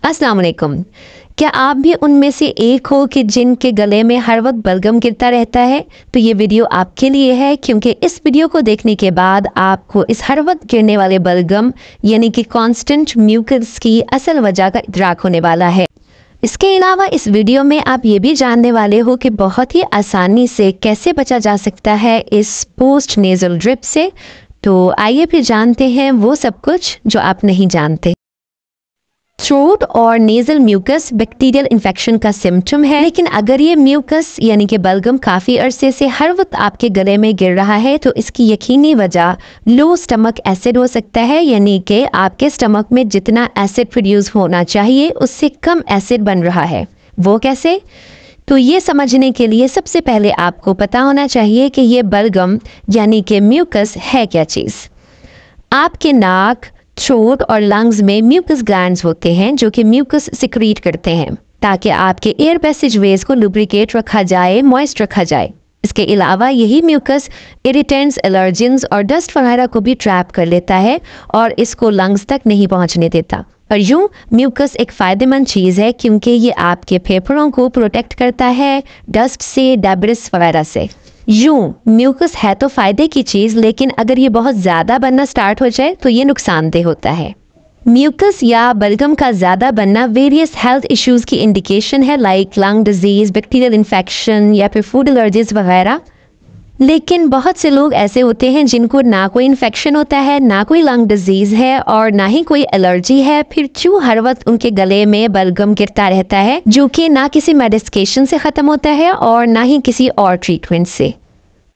अस्सलाम वालेकुम। क्या आप भी उनमें से एक हो कि जिनके गले में हर वक्त बलगम गिरता रहता है? तो ये वीडियो आपके लिए है, क्योंकि इस वीडियो को देखने के बाद आपको इस हर वक्त गिरने वाले बलगम यानी कि कांस्टेंट म्यूकस की असल वजह का इदराक होने वाला है। इसके अलावा इस वीडियो में आप ये भी जानने वाले हो कि बहुत ही आसानी से कैसे बचा जा सकता है इस पोस्ट नेजल ड्रिप से। तो आइए फिर जानते हैं वो सब कुछ जो आप नहीं जानते। थ्रोट और नेजल म्यूकस बैक्टीरियल इन्फेक्शन का सिम्टम है, लेकिन अगर ये म्यूकस यानी कि बलगम काफ़ी अरसे से हर वक्त आपके गले में गिर रहा है तो इसकी यकीनी वजह लो स्टमक एसिड हो सकता है, यानी कि आपके स्टमक में जितना एसिड प्रोड्यूस होना चाहिए उससे कम एसिड बन रहा है। वो कैसे? तो ये समझने के लिए सबसे पहले आपको पता होना चाहिए कि ये बलगम यानी कि म्यूकस है क्या चीज़। आपके नाक, थ्रोट और लंग्स में म्यूकस ग्लैंड्स होते हैं जो कि म्यूकस सिक्रीट करते हैं ताकि आपके एयर पैसेज वेज को लुब्रिकेट रखा जाए, मॉइस्ट रखा जाए। इसके अलावा यही म्यूकस इरिटेंट्स, एलर्जेंस और डस्ट वगैरह को भी ट्रैप कर लेता है और इसको लंग्स तक नहीं पहुंचने देता। और यूं म्यूकस एक फ़ायदेमंद चीज़ है क्योंकि ये आपके फेफड़ों को प्रोटेक्ट करता है डस्ट से, डेब्रिस वगैरह से। यूं म्यूकस है तो फ़ायदे की चीज़, लेकिन अगर ये बहुत ज़्यादा बनना स्टार्ट हो जाए तो ये नुकसानदेह होता है। म्यूकस या बलगम का ज़्यादा बनना वेरियस हेल्थ इश्यूज़ की इंडिकेशन है, like lung disease, bacterial infection या फिर फूड एलर्जीज वगैरह। लेकिन बहुत से लोग ऐसे होते हैं जिनको ना कोई इन्फेक्शन होता है, ना कोई लंग डिजीज़ है और ना ही कोई एलर्जी है, फिर क्यों हर वक्त उनके गले में बलगम गिरता रहता है, जो कि ना किसी मेडिकेशन से ख़त्म होता है और ना ही किसी और ट्रीटमेंट से।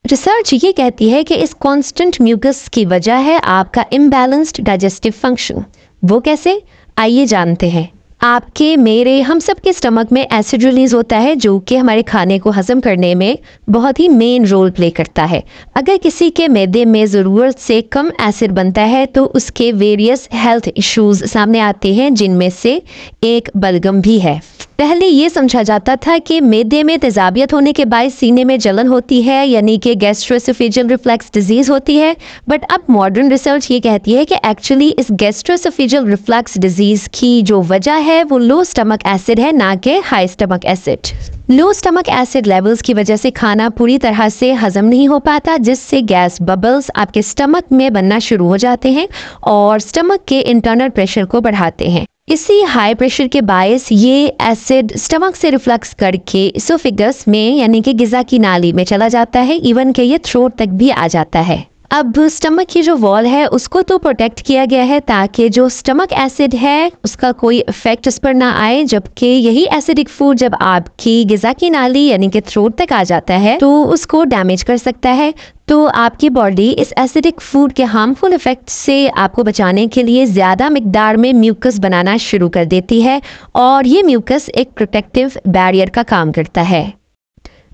रिसर्च ये कहती है कि इस कांस्टेंट म्यूकस की वजह है आपका इम्बैलेंस्ड डाइजेस्टिव फंक्शन। वो कैसे? आइए जानते हैं। आपके, मेरे, हम सब के स्टमक में एसिड रिलीज होता है जो कि हमारे खाने को हजम करने में बहुत ही मेन रोल प्ले करता है। अगर किसी के मैदे में ज़रूरत से कम एसिड बनता है तो उसके वेरियस हेल्थ इश्यूज सामने आते हैं, जिनमें से एक बलगम भी है। पहले ये समझा जाता था कि मैदे में तेजाबियत होने के बाद सीने में जलन होती है, यानी कि गैस्ट्रोएसोफेजियल रिफ्लक्स डिजीज़ होती है। बट अब मॉडर्न रिसर्च ये कहती है कि एक्चुअली इस गैस्ट्रोएसोफेजियल रिफ्लक्स डिजीज़ की जो वजह है वो लो स्टमक एसिड है, ना कि हाई स्टमक एसिड। लो स्टमक एसिड लेवल्स की वजह से खाना पूरी तरह से हजम नहीं हो पाता, जिससे गैस बबल्स आपके स्टमक में बनना शुरू हो जाते हैं और स्टमक के इंटरनल प्रेशर को बढ़ाते हैं। इसी हाई प्रेशर के बायस ये एसिड स्टमक से रिफ्लक्स करके इसोफेगस में यानी कि गिज़ा की नाली में चला जाता है, इवन के ये थ्रोट तक भी आ जाता है। अब स्टमक की जो वॉल है उसको तो प्रोटेक्ट किया गया है ताकि जो स्टमक एसिड है उसका कोई इफेक्ट इस पर ना आए, जबकि यही एसिडिक फूड जब आपकी गिज़ा की नाली यानी कि थ्रोट तक आ जाता है तो उसको डैमेज कर सकता है। तो आपकी बॉडी इस एसिडिक फूड के हार्मफुल इफेक्ट से आपको बचाने के लिए ज़्यादा मिकदार में म्यूकस बनाना शुरू कर देती है और ये म्यूकस एक प्रोटेक्टिव बैरियर का काम करता है।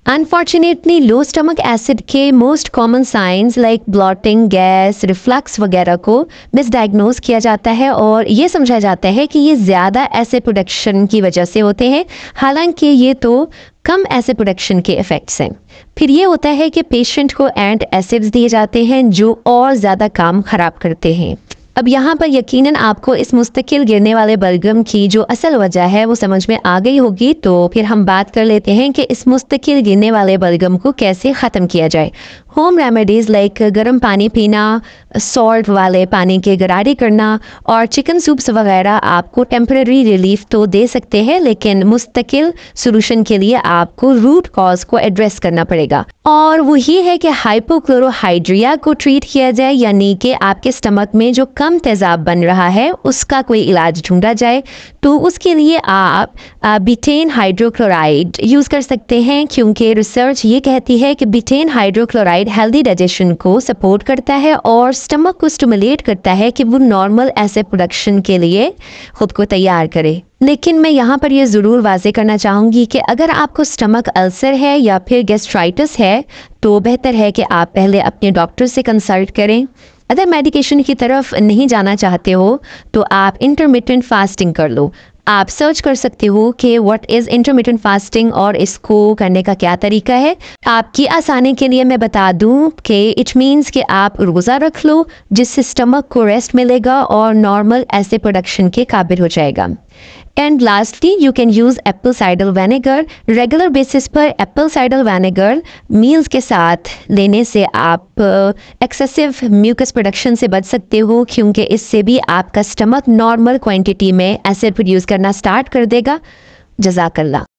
अनफॉर्चुनेटली लो स्टमक एसिड के most common science like blotting, gas, reflux वगैरह को मिसडायग्नोज किया जाता है और ये समझा जाता है कि ये ज़्यादा एसिड प्रोडक्शन की वजह से होते हैं, हालांकि ये तो कम एसिड प्रोडक्शन के इफ़ेक्ट्स हैं। फिर ये होता है कि पेशेंट को एंट एसिड्स दिए जाते हैं जो और ज़्यादा काम ख़राब करते हैं। अब यहाँ पर यकीनन आपको इस मुस्तकिल गिरने वाले बलगम की जो असल वजह है वो समझ में आ गई होगी। तो फिर हम बात कर लेते हैं कि इस मुस्तकिल गिरने वाले बलगम को कैसे ख़त्म किया जाए। होम रेमेडीज़ लाइक गर्म पानी पीना, सॉल्ट वाले पानी के गरारे करना और चिकन सूप्स वगैरह आपको टेम्परेरी रिलीफ तो दे सकते हैं, लेकिन मुस्तकिल सोल्यूशन के लिए आपको रूट कॉज को एड्रेस करना पड़ेगा और वो ये है कि हाइपोक्लोरोहाइड्रिया को ट्रीट किया जाए, यानी कि आपके स्टमक में जो कम तेजाब बन रहा है उसका कोई इलाज ढूंढा जाए। तो उसके लिए आप बिटेन हाइड्रोक्लोराइड यूज़ कर सकते हैं, क्योंकि रिसर्च ये कहती है कि बिटेन हाइड्रोक्लोराइड हेल्दी डाइजेशन को सपोर्ट करता है और स्टमक को स्टिमुलेट करता है कि वो नॉर्मल एसिड प्रोडक्शन के लिए खुद को तैयार करे। लेकिन मैं यहाँ पर यह ज़रूर वाज़े करना चाहूँगी कि अगर आपको स्टमक अल्सर है या फिर गैस्ट्राइटिस है तो बेहतर है कि आप पहले अपने डॉक्टर से कंसल्ट करें। अगर मेडिकेशन की तरफ नहीं जाना चाहते हो तो आप इंटरमिटेंट फास्टिंग कर लो। आप सर्च कर सकते हो कि व्हाट इज़ इंटरमिटेंट फास्टिंग और इसको करने का क्या तरीका है। आपकी आसानी के लिए मैं बता दूं कि इट मीन्स कि आप रोज़ा रख लो, जिससे स्टमक को रेस्ट मिलेगा और नॉर्मल एसिड प्रोडक्शन के काबिल हो जाएगा। And lastly you can use Apple cider vinegar. Regular basis पर एप्पल साइडर विनेगर मील्स के साथ लेने से आप एक्सेसिव म्यूकस प्रोडक्शन से बच सकते हो, क्योंकि इससे भी आपका स्टमक नॉर्मल क्वांटिटी में एसिड प्रोड्यूस करना स्टार्ट कर देगा। जज़ाकल्लाह।